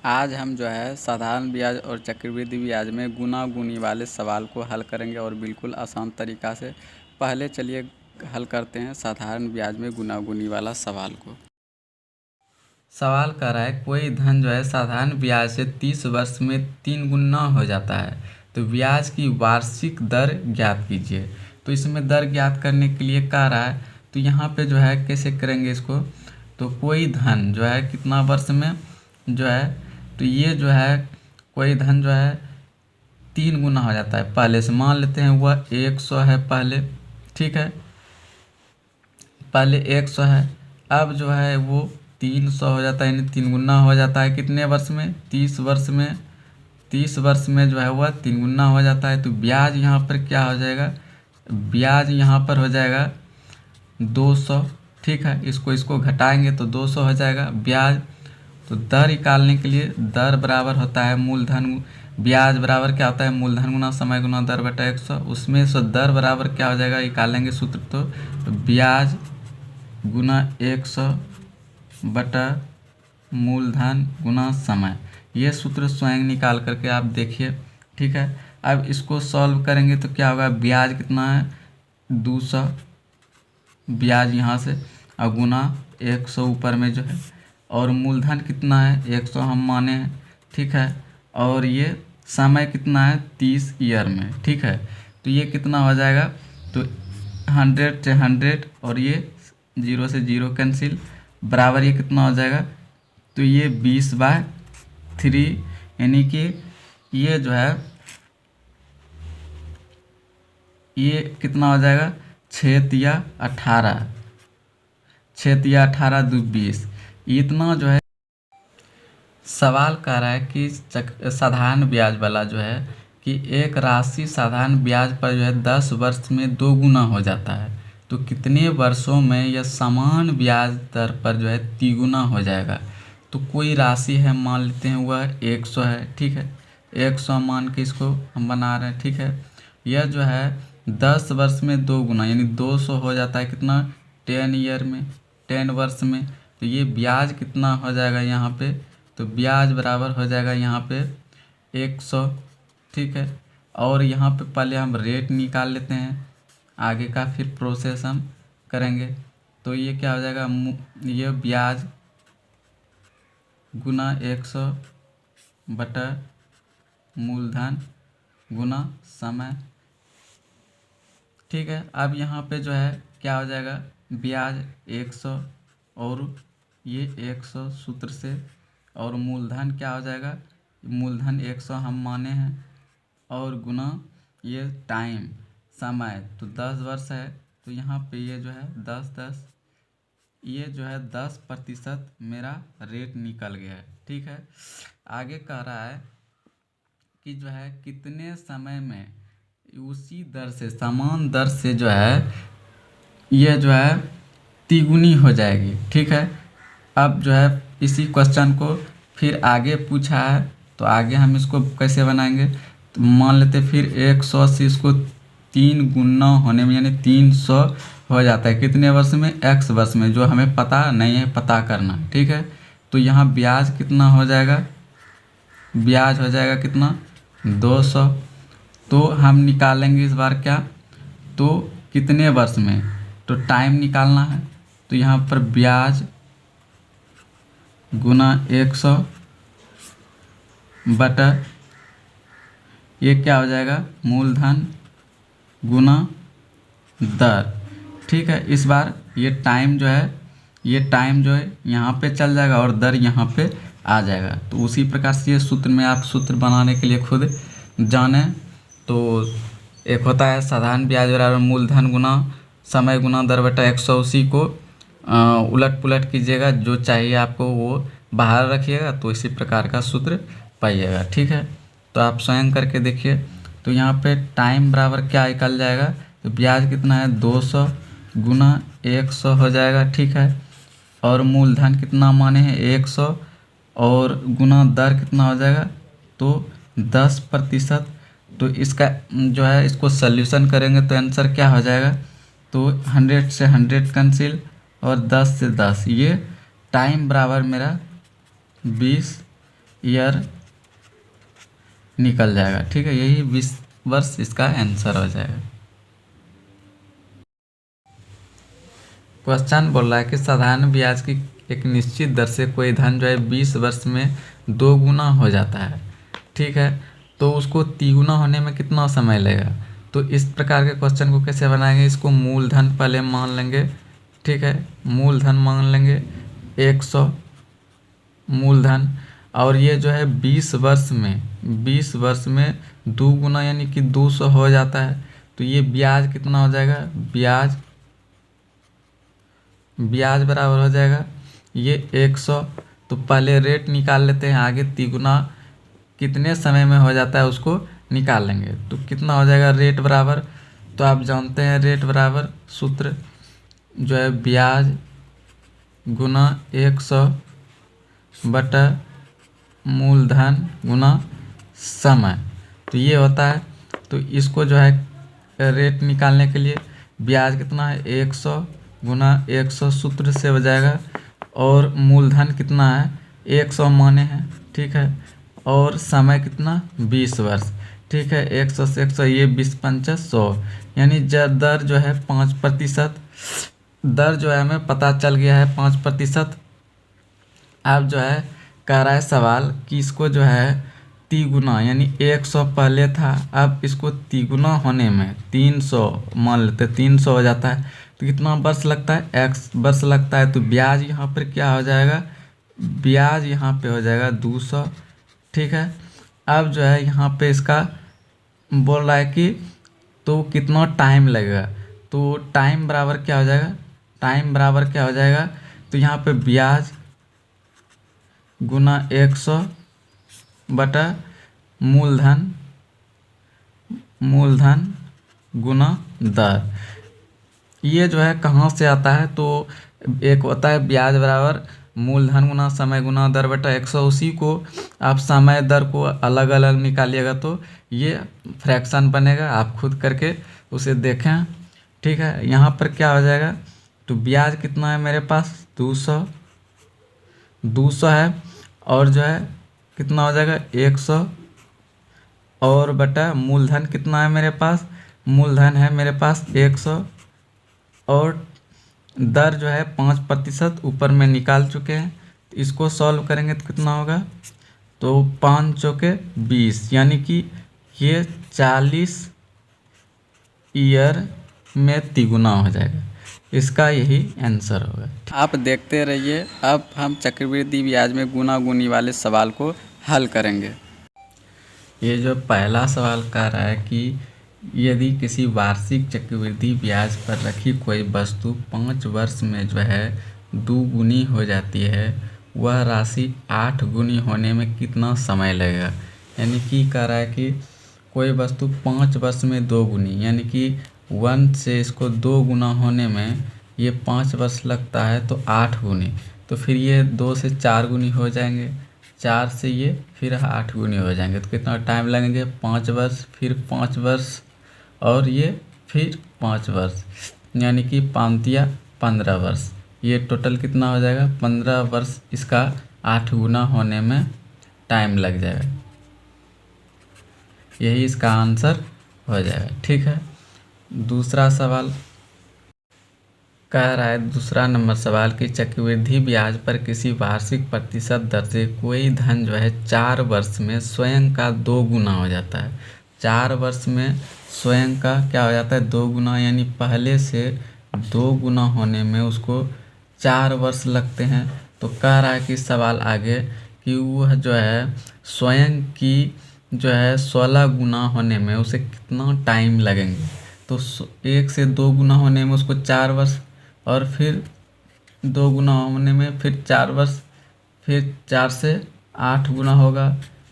आज हम जो है साधारण ब्याज और चक्रवृद्धि ब्याज में गुना गुनी वाले सवाल को हल करेंगे और बिल्कुल आसान तरीक़ा से। पहले चलिए हल करते हैं साधारण ब्याज में गुना गुनी वाला सवाल को। सवाल कर रहा है कोई धन जो है साधारण ब्याज से 30 वर्ष में 3 गुना हो जाता है, तो ब्याज की वार्षिक दर ज्ञात कीजिए। तो इसमें दर ज्ञात करने के लिए कह रहा है, तो यहाँ पे जो है कैसे करेंगे इसको। तो कोई धन जो है कितना वर्ष में जो है, तो ये जो है कोई धन जो है 3 गुना हो जाता है। पहले से मान लेते हैं वह 100 है पहले, ठीक है, पहले 100 है। अब जो है वो 300 हो जाता है, यानी 3 गुना हो जाता है। कितने वर्ष में? 30 वर्ष में। 30 वर्ष में जो है वह 3 गुना हो जाता है। तो ब्याज यहाँ पर क्या हो जाएगा? ब्याज यहाँ पर हो जाएगा 200, ठीक है। इसको घटाएंगे तो 200 हो जाएगा ब्याज। तो दर निकालने के लिए दर बराबर होता है मूलधन, ब्याज बराबर क्या होता है? मूलधन गुना समय गुना दर बटा 100। उसमें से दर बराबर क्या हो जाएगा? निकालेंगे सूत्र तो ब्याज गुना 100 बटा मूलधन गुना समय। ये सूत्र स्वयं निकाल करके आप देखिए, ठीक है। अब इसको सॉल्व करेंगे तो क्या होगा? ब्याज कितना है? 200 ब्याज यहाँ से, और गुना 100 ऊपर में जो है, और मूलधन कितना है? 100 हम माने हैं, ठीक है। और ये समय कितना है? 30 ईयर में, ठीक है। तो ये कितना हो जाएगा? तो 100 से 100 और ये 0 से 0 कैंसिल, बराबर ये कितना हो जाएगा? तो ये 20/3, यानी कि ये जो है ये कितना हो जाएगा? 6 तिया 18, 6 तिया 18 दू 20। इतना जो है सवाल कर रहा है कि साधारण ब्याज वाला जो है कि एक राशि साधारण ब्याज पर जो है 10 वर्ष में 2 गुना हो जाता है, तो कितने वर्षों में यह समान ब्याज दर पर जो है 3 गुना हो जाएगा। तो कोई राशि है, मान लेते हैं वह 100 है, ठीक है। 100 मान के इसको हम बना रहे हैं, ठीक है। यह जो है 10 वर्ष में 2 गुना यानी 200 हो जाता है। कितना? 10 ईयर में, 10 वर्ष में। तो ये ब्याज कितना हो जाएगा यहाँ पे? तो ब्याज बराबर हो जाएगा यहाँ पे 100, ठीक है। और यहाँ पे पहले हम रेट निकाल लेते हैं, आगे का फिर प्रोसेस हम करेंगे। तो ये क्या हो जाएगा? ये ब्याज गुना 100 बटा मूलधन गुना समय, ठीक है। अब यहाँ पे जो है क्या हो जाएगा? ब्याज 100 और ये 100 सूत्र से, और मूलधन क्या हो जाएगा? मूलधन 100 हम माने हैं, और गुना ये टाइम समय, तो 10 वर्ष है। तो यहाँ पे ये जो है 10, ये जो है 10% मेरा रेट निकल गया है, ठीक है। आगे कह रहा है कि जो है कितने समय में उसी दर से, समान दर से जो है ये जो है तिगुनी हो जाएगी, ठीक है। अब जो है इसी क्वेश्चन को फिर आगे पूछा है, तो आगे हम इसको कैसे बनाएंगे? तो मान लेते फिर 100 से इसको 3 गुना होने में, यानी 300 हो जाता है। कितने वर्ष में? x वर्ष में, जो हमें पता नहीं है, पता करना, ठीक है। तो यहाँ ब्याज कितना हो जाएगा? ब्याज हो जाएगा कितना? 200। तो हम निकालेंगे इस बार क्या? तो कितने वर्ष में, तो टाइम निकालना है। तो यहाँ पर ब्याज गुना 100 बटा ये क्या हो जाएगा? मूलधन गुना दर, ठीक है। इस बार ये टाइम जो है, ये टाइम जो है यहाँ पे चल जाएगा और दर यहाँ पे आ जाएगा। तो उसी प्रकार से ये सूत्र में आप सूत्र बनाने के लिए खुद जाने। तो एक होता है साधारण ब्याज बराबर मूलधन गुना समय गुना दर बटा 100, उसी को उलट पुलट कीजिएगा, जो चाहिए आपको वो बाहर रखिएगा, तो इसी प्रकार का सूत्र पाइएगा, ठीक है। तो आप स्वयं करके देखिए। तो यहाँ पे टाइम बराबर क्या निकल जाएगा? तो ब्याज कितना है? 200 गुना 100 हो जाएगा, ठीक है। और मूलधन कितना माने हैं? 100, और गुना दर कितना हो जाएगा? तो 10%। तो इसका जो है इसको सल्यूशन करेंगे तो आंसर क्या हो जाएगा? तो 100 से 100 कैंसिल, और 10 से 10। ये टाइम बराबर मेरा 20 ईयर निकल जाएगा। ठीक है, यही 20 वर्ष इसका आंसर हो जाएगा। क्वेश्चन बोल रहा है कि साधारण ब्याज की एक निश्चित दर से कोई धन जो है 20 वर्ष में 2 गुना हो जाता है। ठीक है, तो उसको तिगुना होने में कितना समय लगेगा। तो इस प्रकार के क्वेश्चन को कैसे बनाएंगे, इसको मूलधन पहले मान लेंगे। ठीक है, मूलधन मान लेंगे 100 मूलधन, और ये जो है 20 वर्ष में 2 गुना यानी कि 200 हो जाता है। तो ये ब्याज कितना हो जाएगा, ब्याज बराबर हो जाएगा ये 100। तो पहले रेट निकाल लेते हैं, आगे तिगुना कितने समय में हो जाता है उसको निकाल लेंगे। तो कितना हो जाएगा रेट बराबर, तो आप जानते हैं रेट बराबर सूत्र जो है ब्याज गुना 100 बटा मूलधन गुना समय। तो ये होता है। तो इसको जो है रेट निकालने के लिए ब्याज कितना है 100 गुना 100 सूत्र से हो जाएगा, और मूलधन कितना है 100 माने हैं। ठीक है, और समय कितना 20 वर्ष। ठीक है, 100 से 100 ये 20 पंचा 100, यानी दर जो है 5%। दर जो है हमें पता चल गया है 5%। अब जो है कह रहा है सवाल कि इसको जो है तिगुना यानी 100 पहले था, अब इसको तिगुना होने में 300 मान लेते, 300 हो जाता है। तो कितना वर्ष लगता है, x वर्ष लगता है। तो ब्याज यहाँ पर क्या हो जाएगा, ब्याज यहाँ पे हो जाएगा 200। ठीक है, अब जो है यहाँ पे इसका बोल रहा है कि तो कितना टाइम लगेगा। तो टाइम बराबर क्या हो जाएगा, टाइम बराबर क्या हो जाएगा, तो यहाँ पे ब्याज गुना 100 बटा मूलधन गुना दर। ये जो है कहाँ से आता है, तो एक होता है ब्याज बराबर मूलधन गुना समय गुना दर बटा 100। उसी को आप समय दर को अलग अलग निकालिएगा तो ये फ्रैक्शन बनेगा, आप खुद करके उसे देखें। ठीक है, यहाँ पर क्या हो जाएगा, तो ब्याज कितना है मेरे पास 200 है, और जो है कितना हो जाएगा 100, और बटा मूलधन कितना है मेरे पास, मूलधन है मेरे पास 100, और दर जो है 5% ऊपर में निकाल चुके हैं। तो इसको सॉल्व करेंगे तो कितना होगा, तो 5 चौके 20, यानी कि ये 40 ईयर में तिगुना हो जाएगा। इसका यही आंसर होगा। आप देखते रहिए, अब हम चक्रवृद्धि ब्याज में गुना गुनी वाले सवाल को हल करेंगे। ये जो पहला सवाल कह रहा है कि यदि किसी वार्षिक चक्रवृद्धि ब्याज पर रखी कोई वस्तु 5 वर्ष में जो है 2 गुनी हो जाती है, वह राशि 8 गुनी होने में कितना समय लगेगा। यानी कि कह रहा है कि कोई वस्तु 5 वर्ष में 2 गुनी, यानी कि 1 से इसको 2 गुना होने में ये 5 वर्ष लगता है, तो 8 गुनी। तो फिर ये 2 से 4 गुनी हो जाएंगे, 4 से ये फिर 8 गुनी हो जाएंगे। तो कितना टाइम लगेंगे, 5 वर्ष, फिर 5 वर्ष, और ये फिर 5 वर्ष, यानी कि 5 15 वर्ष। ये टोटल कितना हो जाएगा 15 वर्ष, इसका 8 गुना होने में टाइम लग जाएगा। यही इसका आंसर हो जाएगा। ठीक है, दूसरा सवाल कह रहा है, दूसरा नंबर सवाल कि चक्रवृद्धि ब्याज पर किसी वार्षिक प्रतिशत दर से कोई धन जो है 4 वर्ष में स्वयं का 2 गुना हो जाता है। 4 वर्ष में स्वयं का क्या हो जाता है 2 गुना, यानी पहले से 2 गुना होने में उसको 4 वर्ष लगते हैं। तो कह रहा है कि सवाल आगे कि वह जो है स्वयं की जो है 16 गुना होने में उसे कितना टाइम लगेंगे। तो 1 से 2 गुना होने में उसको 4 वर्ष, और फिर 2 गुना होने में फिर 4 वर्ष, फिर 4 से 8 गुना होगा,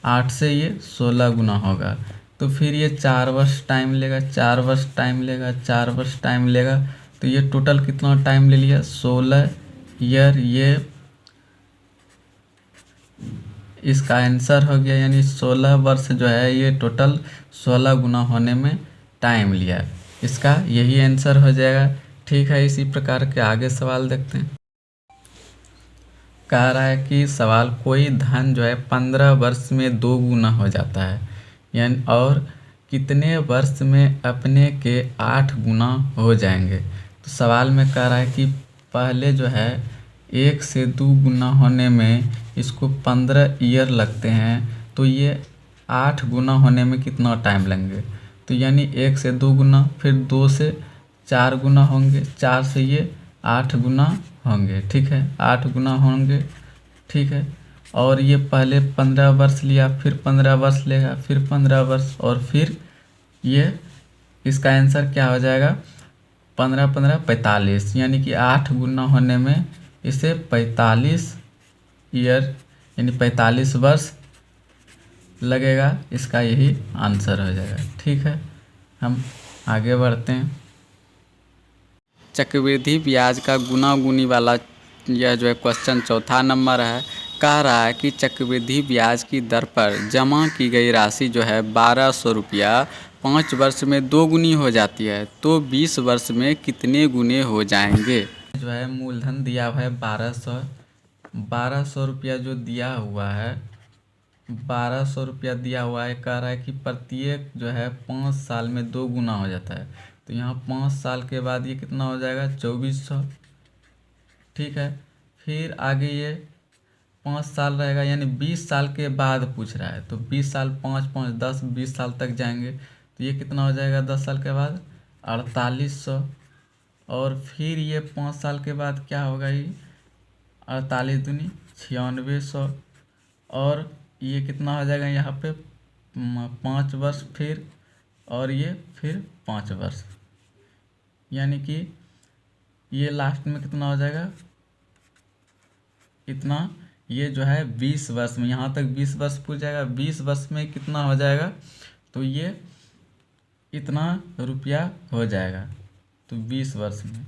8 से ये 16 गुना होगा। तो फिर ये 4 वर्ष टाइम लेगा, 4 वर्ष टाइम लेगा, 4 वर्ष टाइम लेगा। तो ये टोटल कितना टाइम ले लिया 16 ईयर। ये इसका आंसर हो गया, यानी 16 वर्ष जो है ये टोटल 16 गुना होने में टाइम लिया। इसका यही आंसर हो जाएगा। ठीक है, इसी प्रकार के आगे सवाल देखते हैं। कह रहा है कि सवाल कोई धन जो है 15 वर्ष में 2 गुना हो जाता है, यानी और कितने वर्ष में अपने के 8 गुना हो जाएंगे। तो सवाल में कह रहा है कि पहले जो है 1 से 2 गुना होने में इसको 15 ईयर लगते हैं, तो ये 8 गुना होने में कितना टाइम लेंगे। तो यानी 1 से 2 गुना, फिर 2 से 4 गुना होंगे, 4 से ये 8 गुना होंगे। ठीक है, 8 गुना होंगे। ठीक है, और ये पहले 15 वर्ष लिया, फिर 15 वर्ष लेगा, फिर 15 वर्ष, और फिर ये इसका आंसर क्या हो जाएगा, 15 15 45, यानी कि 8 गुना होने में इसे 45 ईयर यानी 45 वर्ष लगेगा। इसका यही आंसर हो जाएगा। ठीक है, हम आगे बढ़ते हैं। चक्रवृद्धि ब्याज का गुना गुनी वाला यह जो है क्वेश्चन चौथा नंबर है। कह रहा है कि चक्रवृद्धि ब्याज की दर पर जमा की गई राशि जो है 1200 रुपया 5 वर्ष में 2 गुनी हो जाती है, तो 20 वर्ष में कितने गुने हो जाएंगे। जो है मूलधन दिया हुआ है 1200 रुपया जो दिया हुआ है, 1200 रुपया दिया हुआ है। कह रहा है कि प्रत्येक जो है 5 साल में 2 गुना हो जाता है, तो यहाँ 5 साल के बाद ये कितना हो जाएगा, 2400। ठीक है, फिर आगे ये 5 साल रहेगा, यानी 20 साल के बाद पूछ रहा है, तो 20 साल 5 5 10 20 साल तक जाएंगे, तो ये कितना हो जाएगा 10 साल के बाद 4800। और फिर ये 5 साल के बाद क्या होगा, ये 48 दूनी 9600, और ये कितना हो जाएगा यहाँ पे 5 वर्ष फिर, और ये फिर 5 वर्ष, यानी कि ये लास्ट में कितना हो जाएगा इतना। ये जो है 20 वर्ष में, यहाँ तक 20 वर्ष पूछ जाएगा, 20 वर्ष में कितना हो जाएगा, तो ये इतना रुपया हो जाएगा, तो 20 वर्ष में।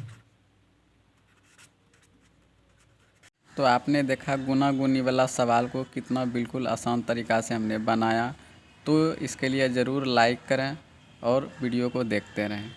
तो आपने देखा गुना गुनी वाला सवाल को कितना बिल्कुल आसान तरीक़ा से हमने बनाया। तो इसके लिए ज़रूर लाइक करें और वीडियो को देखते रहें।